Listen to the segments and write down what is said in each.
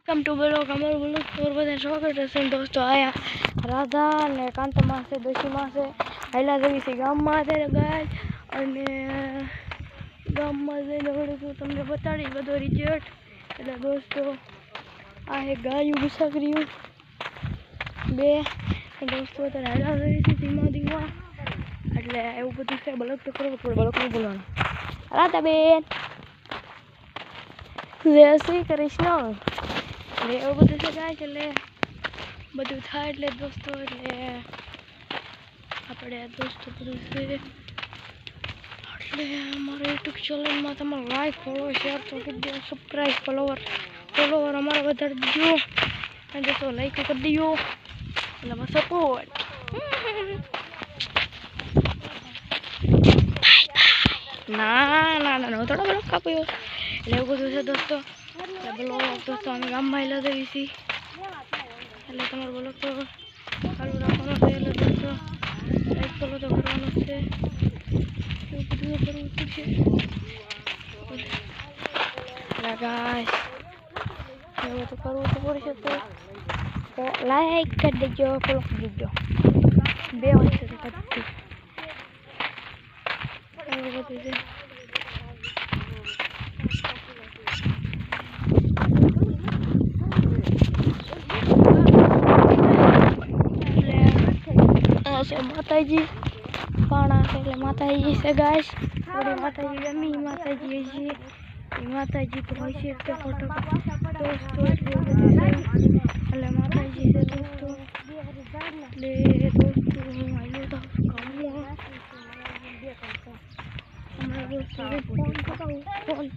Welcome to blog અમારું blog પર બધા સ્વાગત હશે દોસ્તો. આયા રાધા ને કાંતમાં છે, દોશીમાં છે, હાઈલા જેવી છે ગામમાં અત્યારે ગાય. અને ગામમાં જઈને વળી હું તમને બતાડીશ બધો રિઝલ્ટ. એટલે દોસ્તો આ એક ગાયું ગુસાકર્યું બે દોસ્તો અત્યારે હાઈલા જેવી છે ધીમા ધીમા. એટલે એવું બધું છે. બ્લોગ તો કરવો પડે, બ્લોગ નહીં બોલવાનું. રાધાબેન જય શ્રી કૃષ્ણ. એટલે એવું બધું છે ગાય છે. એટલે બધું થાય એટલે દોસ્તો એટલે આપણે દોસ્તો બધું છે. એટલે અમારા યુટ્યુબ ચેનલમાં તમારે લાઈક ફોલો શેર તો કરી દો, સબસ્ક્રાઈબ ફોલોવર અમારા વધારી દીજો અને દોસ્તો લાઈક કરી દો એટલે અમારો સપોર્ટ. ના ના ના ના થોડો બ્લોગ કાપ્યો એટલે એવું બધું છે દોસ્તો. એટલે બ્લોગ દોસ્તો અમે ગામમાં આવેલા જઈએ છીએ એટલે તમારો બ્લોગ તો ચાલુ રાખવાનો છે. એટલે દોસ્તો લાઈક ફોલો તો કરવાનો છે, એવું બધું કરવું પડશે. એટલે ગાઈસ એવું તો કરવું તો પડશે. તો લાઈક કરી દેજો, ફોલો કરી દેજો, બે વસ્તુ તો કરી દીધી. એવું બધું છે. માતાજી પાણા છે એટલે માતાજી છે ગાઈસ. થોડી માતાજી ગમી માતાજી છે એ માતાજી તો હોય છે તો ફોટો દોસ્તો એટલું બધું છે. એટલે માતાજી છે દોસ્તો. એટલે દોસ્તો હું આવ્યો તો ગામમાં હમણાં દોસ્તો ફોન કરાવું ફોન.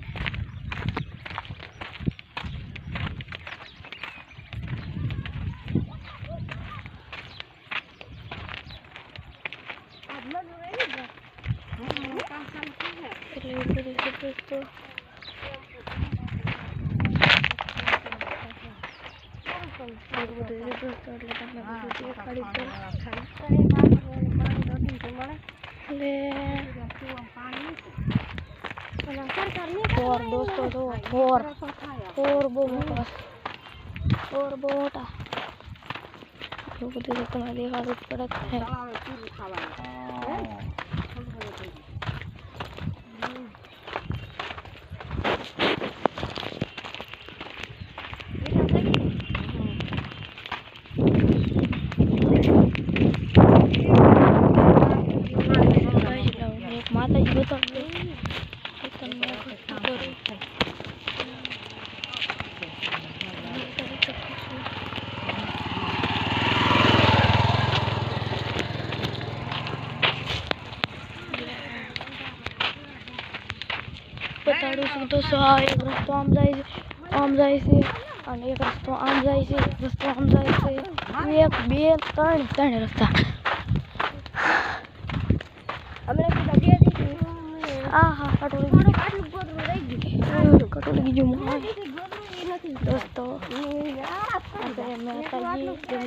એટલે એવું બધું છે દોસ્તો. એવું બધું છે દોસ્તો. એટલે તમને બધું દેખાડી દો. એટલે ફોર દોસ્તો જો ફોર બહુ મોટા, ફોર બહુ મોટા. એવું બધું છે તમારે દેખાડવું પડે છે. માતાજી બતાવજો તમને બતાડું છું તો એક રસ્તો આમ જાય છે અને એક રસ્તો આમ જાય છે, રસ્તો આમ જાય છે. 1 2 3 રસ્તા. હા કટોલી ગયું દોસ્તો. માતાજી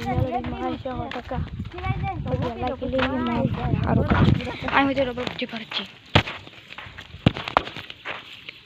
મેલડીમાં 100% લાગી લઈ સારું. આ હું જરા બધી ભરતી